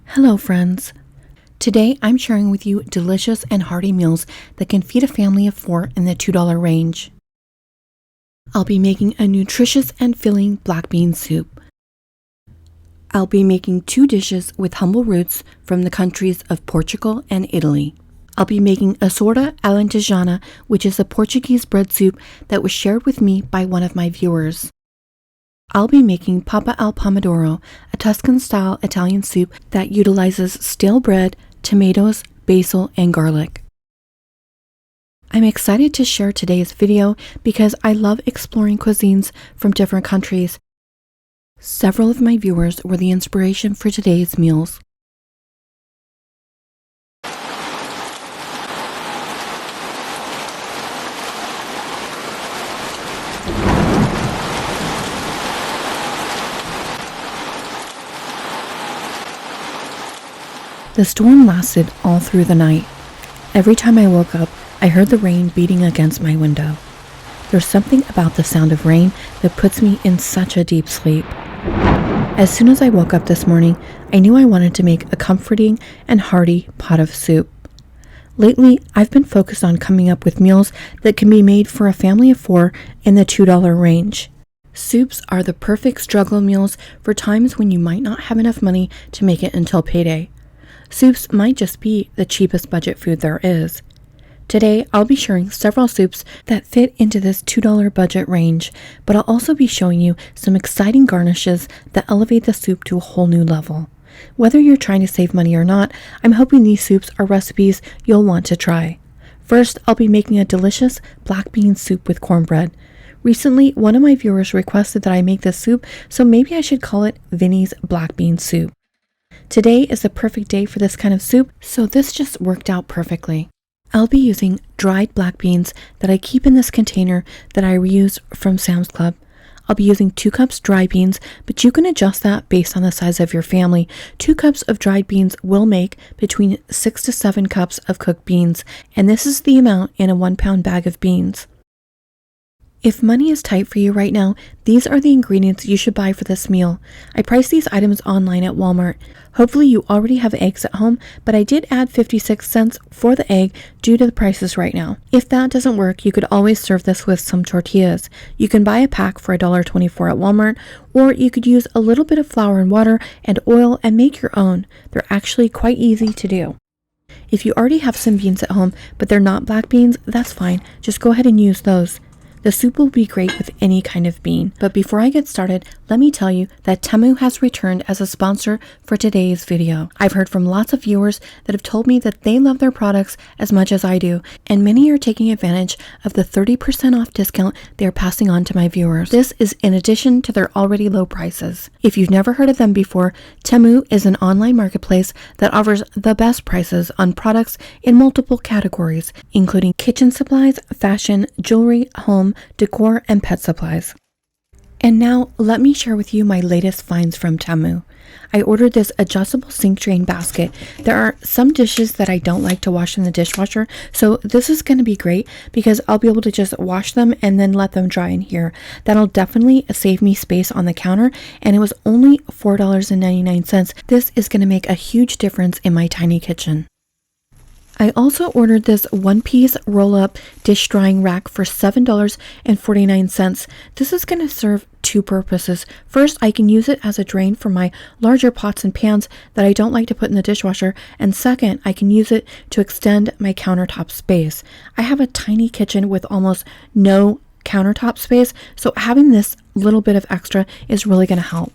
Hello friends! Today I'm sharing with you delicious and hearty meals that can feed a family of 4 in the $2 range. I'll be making a nutritious and filling black bean soup. I'll be making 2 dishes with humble roots from the countries of Portugal and Italy. I'll be making acorda alentajana, which is a Portuguese bread soup that was shared with me by one of my viewers. I'll be making pappa al pomodoro, a Tuscan-style Italian soup that utilizes stale bread, tomatoes, basil, and garlic. I'm excited to share today's video because I love exploring cuisines from different countries. Several of my viewers were the inspiration for today's meals. The storm lasted all through the night. Every time I woke up, I heard the rain beating against my window. There's something about the sound of rain that puts me in such a deep sleep. As soon as I woke up this morning, I knew I wanted to make a comforting and hearty pot of soup. Lately, I've been focused on coming up with meals that can be made for a family of 4 in the $2 range. Soups are the perfect struggle meals for times when you might not have enough money to make it until payday. Soups might just be the cheapest budget food there is. Today, I'll be sharing several soups that fit into this $2 budget range, but I'll also be showing you some exciting garnishes that elevate the soup to a whole new level. Whether you're trying to save money or not, I'm hoping these soups are recipes you'll want to try. First, I'll be making a delicious black bean soup with cornbread. Recently, one of my viewers requested that I make this soup, so maybe I should call it Vinny's black bean soup. Today is the perfect day for this kind of soup, so this just worked out perfectly. I'll be using dried black beans that I keep in this container that I reuse from Sam's Club. I'll be using 2 cups dry beans, but you can adjust that based on the size of your family. 2 cups of dried beans will make between 6 to 7 cups of cooked beans, and this is the amount in a 1-pound bag of beans. If money is tight for you right now, these are the ingredients you should buy for this meal. I priced these items online at Walmart. Hopefully you already have eggs at home, but I did add 56 cents for the egg due to the prices right now. If that doesn't work, you could always serve this with some tortillas. You can buy a pack for $1.24 at Walmart, or you could use a little bit of flour and water and oil and make your own. They're actually quite easy to do. If you already have some beans at home, but they're not black beans, that's fine. Just go ahead and use those. The soup will be great with any kind of bean. But before I get started, let me tell you that Temu has returned as a sponsor for today's video. I've heard from lots of viewers that have told me that they love their products as much as I do, and many are taking advantage of the 30% off discount they are passing on to my viewers. This is in addition to their already low prices. If you've never heard of them before, Temu is an online marketplace that offers the best prices on products in multiple categories, including kitchen supplies, fashion, jewelry, home, decor, and pet supplies. And now let me share with you my latest finds from Temu. I ordered this adjustable sink drain basket. There are some dishes that I don't like to wash in the dishwasher, so this is going to be great because I'll be able to just wash them and then let them dry in here. That'll definitely save me space on the counter, and it was only $4.99. This is going to make a huge difference in my tiny kitchen. I also ordered this 1-piece roll-up dish drying rack for $7.49. This is going to serve 2 purposes. First, I can use it as a drain for my larger pots and pans that I don't like to put in the dishwasher. And second, I can use it to extend my countertop space. I have a tiny kitchen with almost no countertop space, so having this little bit of extra is really going to help.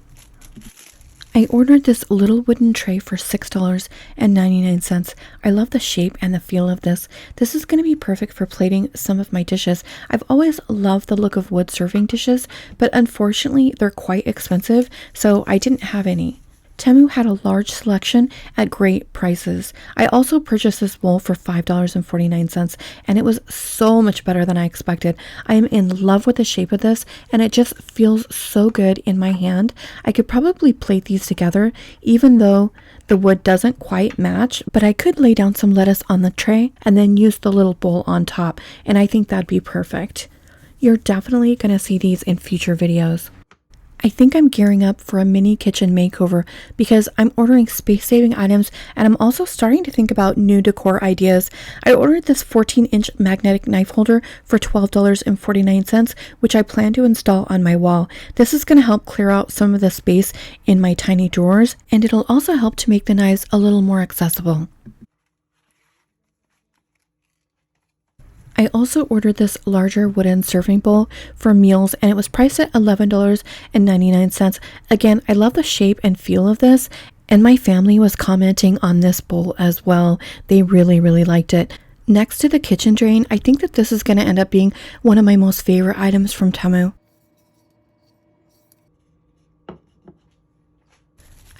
I ordered this little wooden tray for $6.99. I love the shape and the feel of this. This is going to be perfect for plating some of my dishes. I've always loved the look of wood serving dishes, but unfortunately they're quite expensive, so I didn't have any. Temu had a large selection at great prices. I also purchased this bowl for $5.49, and it was so much better than I expected. I am in love with the shape of this, and it just feels so good in my hand. I could probably plate these together, even though the wood doesn't quite match, but I could lay down some lettuce on the tray and then use the little bowl on top, and I think that'd be perfect. You're definitely going to see these in future videos. I think I'm gearing up for a mini kitchen makeover because I'm ordering space-saving items and I'm also starting to think about new decor ideas. I ordered this 14-inch magnetic knife holder for $12.49, which I plan to install on my wall. This is going to help clear out some of the space in my tiny drawers, and it'll also help to make the knives a little more accessible. I also ordered this larger wooden serving bowl for meals and it was priced at $11.99. Again, I love the shape and feel of this, and my family was commenting on this bowl as well. They really liked it. Next to the kitchen drain, I think that this is going to end up being one of my most favorite items from Temu.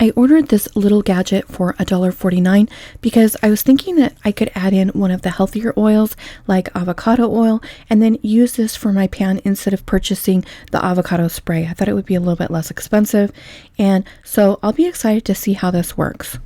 I ordered this little gadget for $1.49 because I was thinking that I could add in one of the healthier oils like avocado oil and then use this for my pan instead of purchasing the avocado spray. I thought it would be a little bit less expensive, and so I'll be excited to see how this works.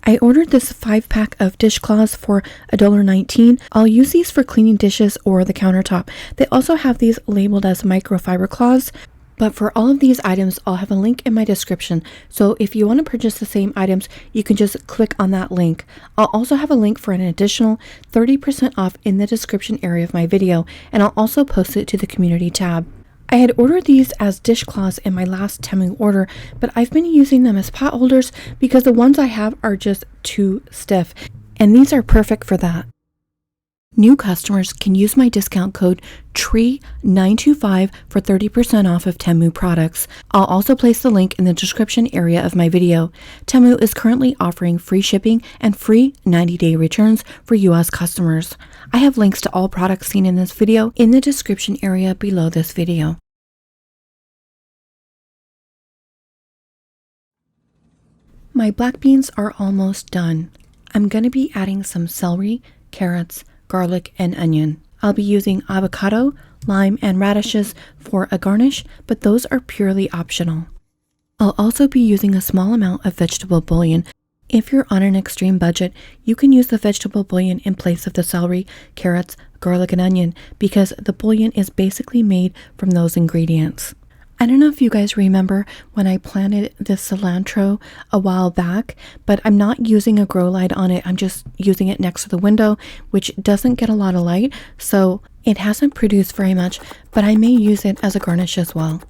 I ordered this 5-pack of dishcloths for $1.19. I'll use these for cleaning dishes or the countertop. They also have these labeled as microfiber cloths, but for all of these items, I'll have a link in my description. So if you want to purchase the same items, you can just click on that link. I'll also have a link for an additional 30% off in the description area of my video, and I'll also post it to the community tab. I had ordered these as dishcloths in my last Temu order, but I've been using them as pot holders because the ones I have are just too stiff, and these are perfect for that. New customers can use my discount code TREE925 for 30% off of Temu products. I'll also place the link in the description area of my video. Temu is currently offering free shipping and free 90-day returns for US customers. I have links to all products seen in this video in the description area below this video. My black beans are almost done. I'm going to be adding some celery, carrots, garlic, and onion. I'll be using avocado, lime, and radishes for a garnish, but those are purely optional. I'll also be using a small amount of vegetable bouillon. If you're on an extreme budget, you can use the vegetable bouillon in place of the celery, carrots, garlic, and onion because the bouillon is basically made from those ingredients. I don't know if you guys remember when I planted this cilantro a while back, but I'm not using a grow light on it. I'm just using it next to the window, which doesn't get a lot of light, so it hasn't produced very much, but I may use it as a garnish as well.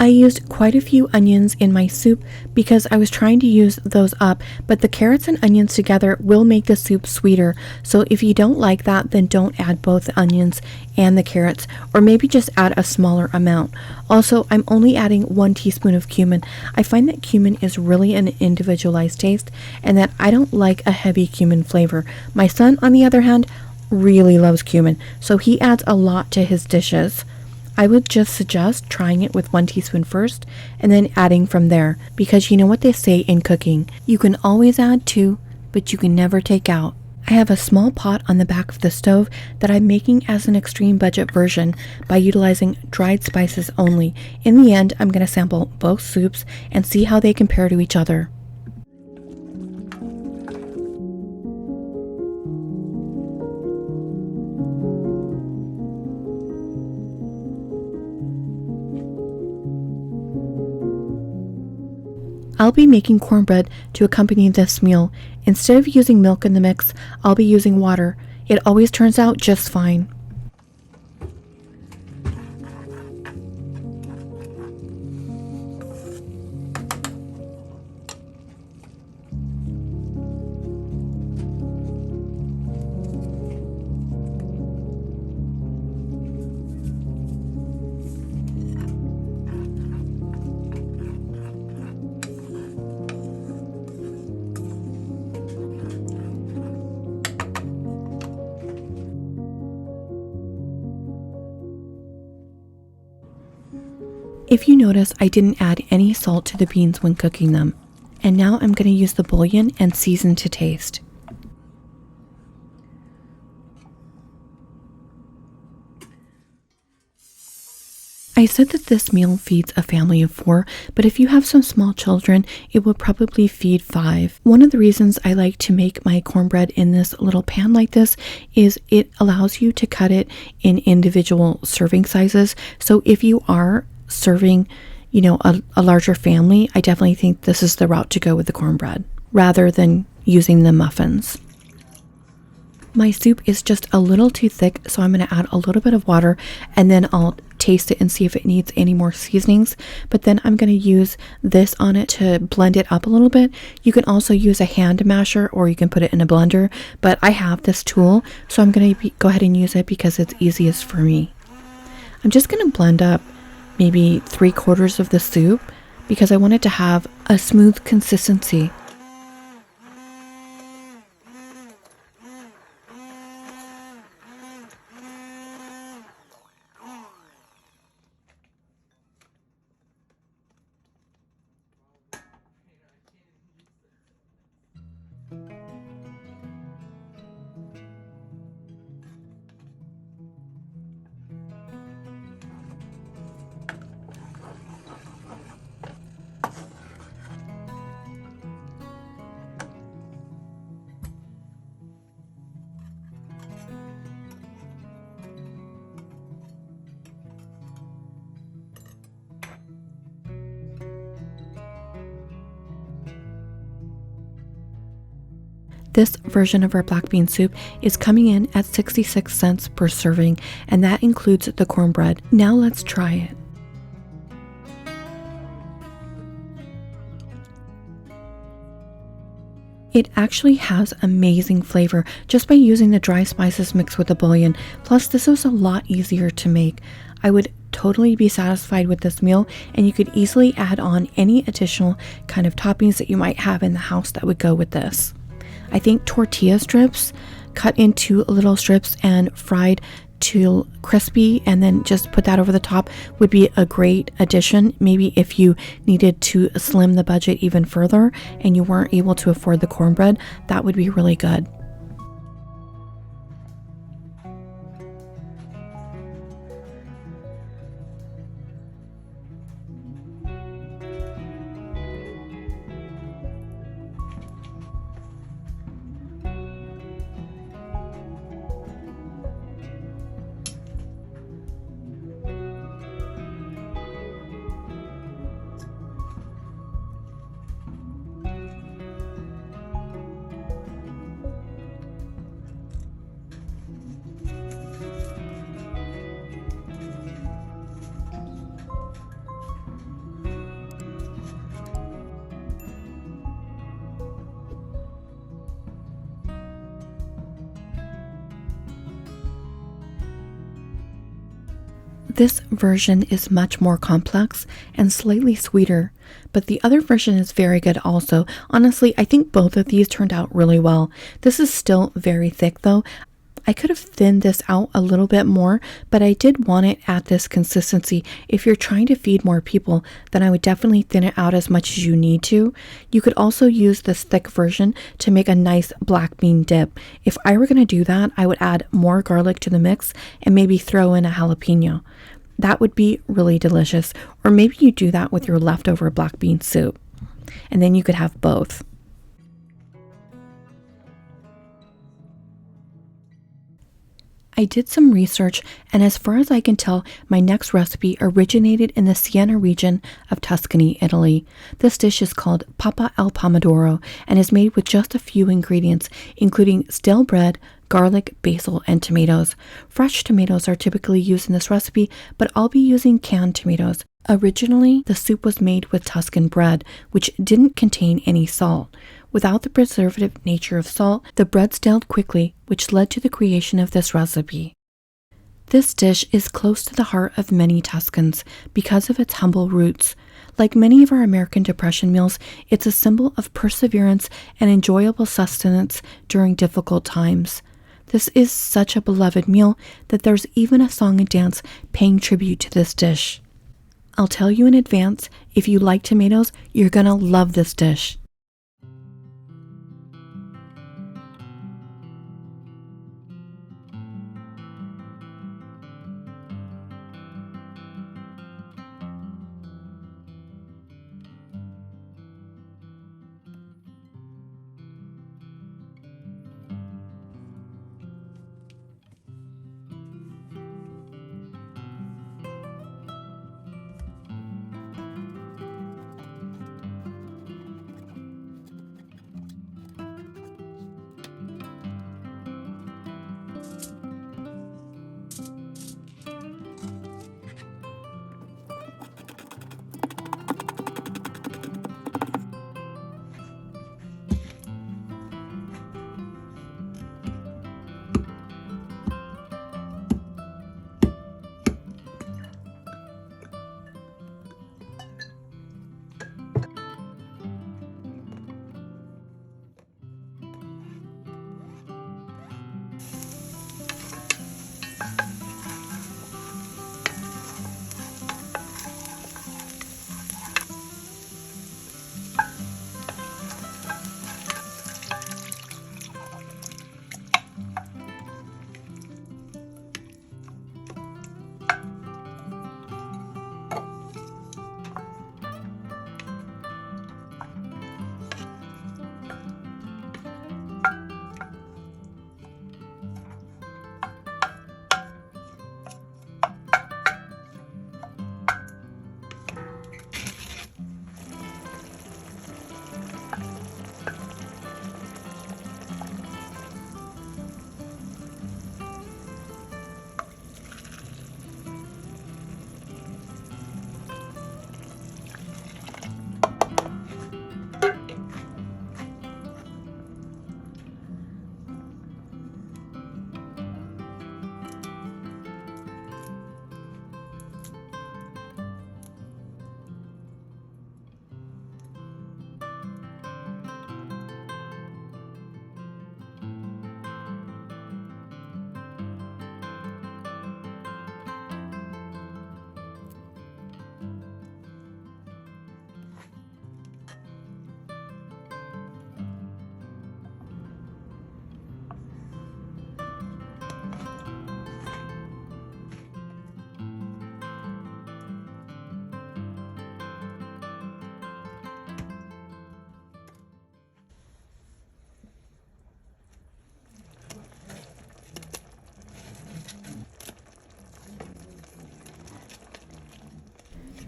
I used quite a few onions in my soup because I was trying to use those up, but the carrots and onions together will make the soup sweeter. So if you don't like that, then don't add both the onions and the carrots, or maybe just add a smaller amount. Also, I'm only adding 1 teaspoon of cumin. I find that cumin is really an individualized taste and that I don't like a heavy cumin flavor. My son, on the other hand, really loves cumin, so he adds a lot to his dishes. I would just suggest trying it with 1 teaspoon first and then adding from there, because you know what they say in cooking, you can always add to, but you can never take out. I have a small pot on the back of the stove that I'm making as an extreme budget version by utilizing dried spices only. In the end, I'm going to sample both soups and see how they compare to each other. I'll be making cornbread to accompany this meal. Instead of using milk in the mix, I'll be using water. It always turns out just fine. If you notice, I didn't add any salt to the beans when cooking them. And now I'm going to use the bouillon and season to taste. I said that this meal feeds a family of 4, but if you have some small children, it will probably feed 5. One of the reasons I like to make my cornbread in this little pan like this is it allows you to cut it in individual serving sizes. So if you are serving, a larger family, I definitely think this is the route to go with the cornbread rather than using the muffins. My soup is just a little too thick, so I'm going to add a little bit of water and then I'll taste it and see if it needs any more seasonings. But then I'm going to use this on it to blend it up a little bit. You can also use a hand masher or you can put it in a blender, but I have this tool, so I'm going to go ahead and use it because it's easiest for me. I'm just going to blend up maybe 3/4 of the soup because I want it to have a smooth consistency. This version of our black bean soup is coming in at 66 cents per serving, and that includes the cornbread. Now let's try it. It actually has amazing flavor just by using the dry spices mixed with the bouillon. Plus, this was a lot easier to make. I would totally be satisfied with this meal, and you could easily add on any additional kind of toppings that you might have in the house that would go with this. I think tortilla strips cut into little strips and fried to crispy and then just put that over the top would be a great addition. Maybe if you needed to slim the budget even further and you weren't able to afford the cornbread, that would be really good. This version is much more complex and slightly sweeter, but the other version is very good also. Honestly, I think both of these turned out really well. This is still very thick though. I could have thinned this out a little bit more, but I did want it at this consistency. If you're trying to feed more people, then I would definitely thin it out as much as you need to. You could also use this thick version to make a nice black bean dip. If I were going to do that, I would add more garlic to the mix and maybe throw in a jalapeno. That would be really delicious. Or maybe you do that with your leftover black bean soup, and then you could have both. I did some research, and as far as I can tell, my next recipe originated in the Siena region of Tuscany, Italy. This dish is called pappa al pomodoro and is made with just a few ingredients, including stale bread, garlic, basil, and tomatoes. Fresh tomatoes are typically used in this recipe, but I'll be using canned tomatoes. Originally, the soup was made with Tuscan bread, which didn't contain any salt. Without the preservative nature of salt, the bread stale quickly, which led to the creation of this recipe. This dish is close to the heart of many Tuscans because of its humble roots. Like many of our American Depression meals, it's a symbol of perseverance and enjoyable sustenance during difficult times. This is such a beloved meal that there's even a song and dance paying tribute to this dish. I'll tell you in advance, if you like tomatoes, you're gonna love this dish.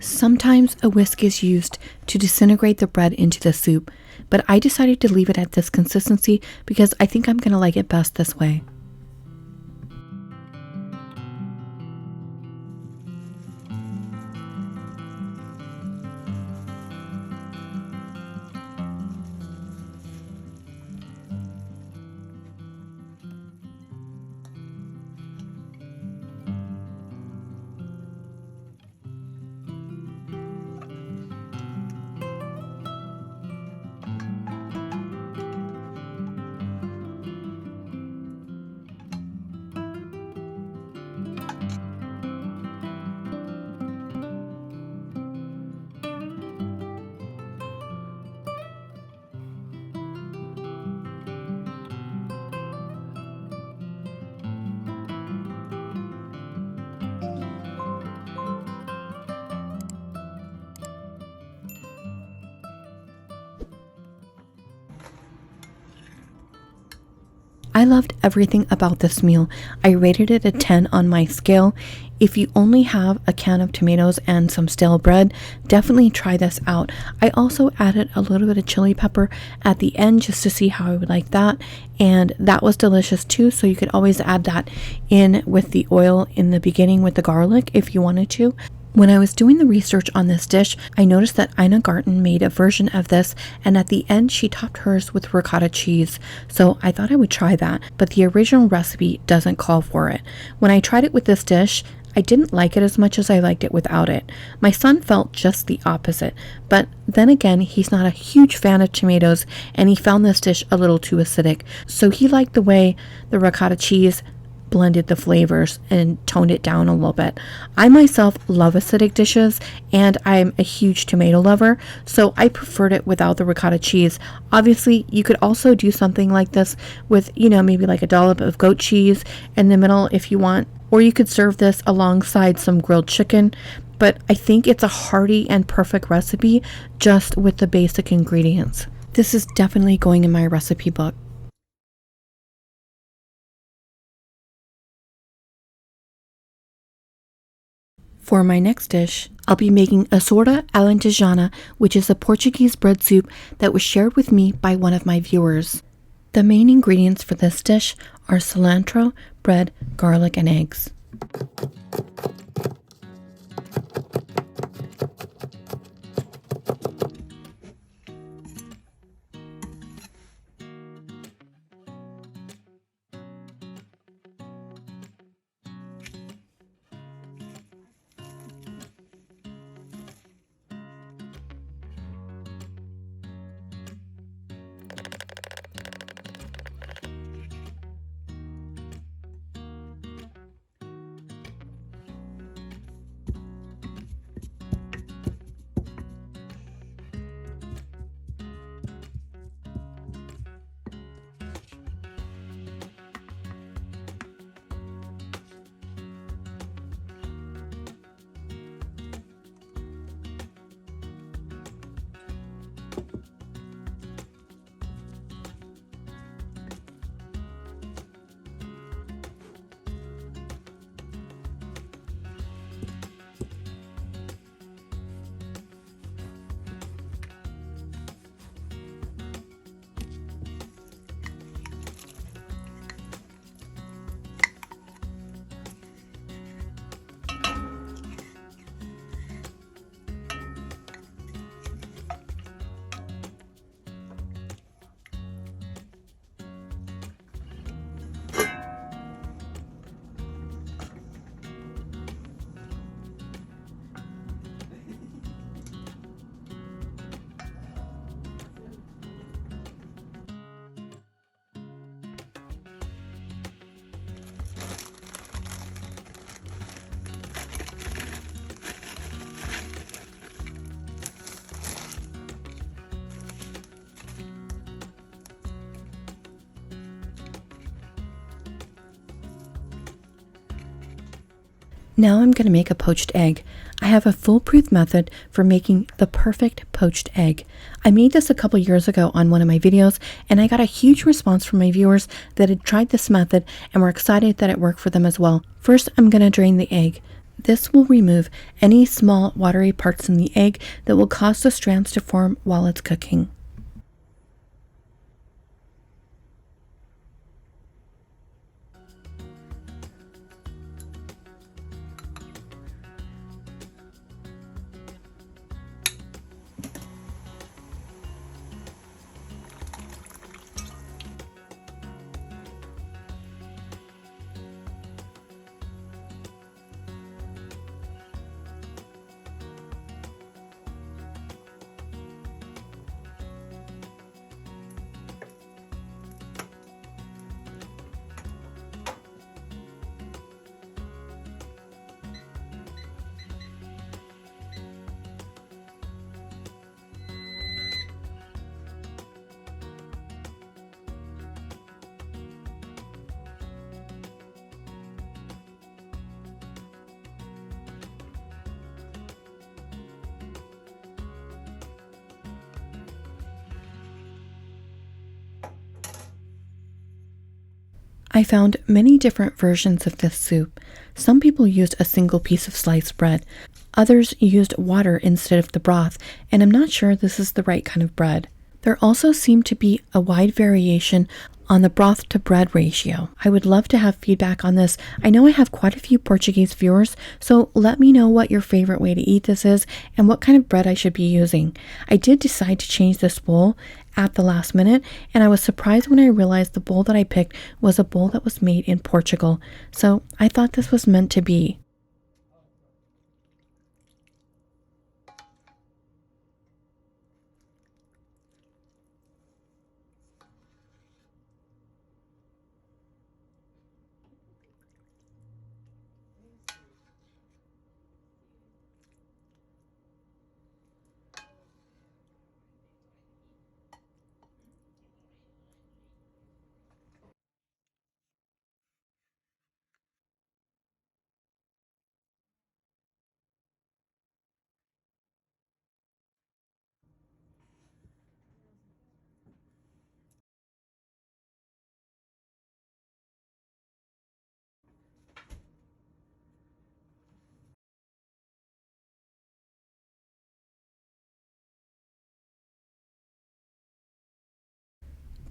Sometimes a whisk is used to disintegrate the bread into the soup, but I decided to leave it at this consistency because I think I'm going to like it best this way. I loved everything about this meal. I rated it a 10 on my scale. If you only have a can of tomatoes and some stale bread, definitely try this out. I also added a little bit of chili pepper at the end just to see how I would like that, and that was delicious too. So you could always add that in with the oil in the beginning with the garlic if you wanted to. When I was doing the research on this dish, I noticed that Ina Garten made a version of this, and at the end she topped hers with ricotta cheese. So I thought I would try that, but the original recipe doesn't call for it. When I tried it with this dish, I didn't like it as much as I liked it without it. My son felt just the opposite, but then again, he's not a huge fan of tomatoes, and he found this dish a little too acidic. So he liked the way the ricotta cheese blended the flavors and toned it down a little bit. I myself love acidic dishes, and I'm a huge tomato lover, so I preferred it without the ricotta cheese. Obviously, you could also do something like this with, maybe like a dollop of goat cheese in the middle if you want, or you could serve this alongside some grilled chicken. But I think it's a hearty and perfect recipe just with the basic ingredients. This is definitely going in my recipe book. For my next dish, I'll be making acorda alentajana, which is a Portuguese bread soup that was shared with me by one of my viewers. The main ingredients for this dish are cilantro, bread, garlic, and eggs. Now I'm going to make a poached egg. I have a foolproof method for making the perfect poached egg. I made this a couple years ago on one of my videos, and I got a huge response from my viewers that had tried this method and were excited that it worked for them as well. First, I'm going to drain the egg. This will remove any small watery parts in the egg that will cause the strands to form while it's cooking. I found many different versions of this soup. Some people used a single piece of sliced bread. Others used water instead of the broth, and I'm not sure this is the right kind of bread. There also seemed to be a wide variation on the broth to bread ratio. I would love to have feedback on this. I know I have quite a few Portuguese viewers, so let me know what your favorite way to eat this is and what kind of bread I should be using. I did decide to change this bowl at the last minute, and I was surprised when I realized the bowl that I picked was a bowl that was made in Portugal. So I thought this was meant to be.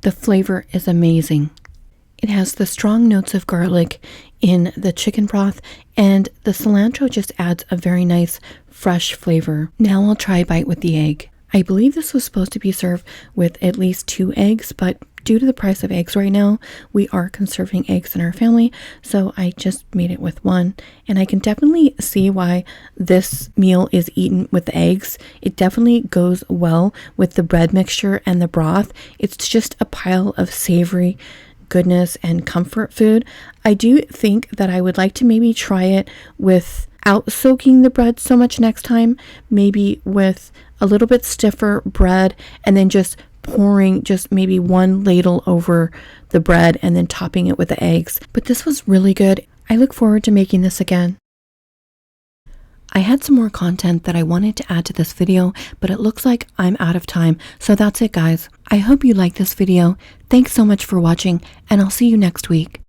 The flavor is amazing. It has the strong notes of garlic in the chicken broth, and the cilantro just adds a very nice fresh flavor. Now I'll try a bite with the egg. I believe this was supposed to be served with at least 2 eggs, but due to the price of eggs right now, we are conserving eggs in our family, so I just made it with 1. And I can definitely see why this meal is eaten with eggs. It definitely goes well with the bread mixture and the broth. It's just a pile of savory goodness and comfort food. I do think that I would like to maybe try it without soaking the bread so much next time, maybe with a little bit stiffer bread and then just pouring just maybe 1 ladle over the bread and then topping it with the eggs. But this was really good. I look forward to making this again. I had some more content that I wanted to add to this video, but it looks like I'm out of time. So that's it, guys. I hope you liked this video. Thanks so much for watching, and I'll see you next week.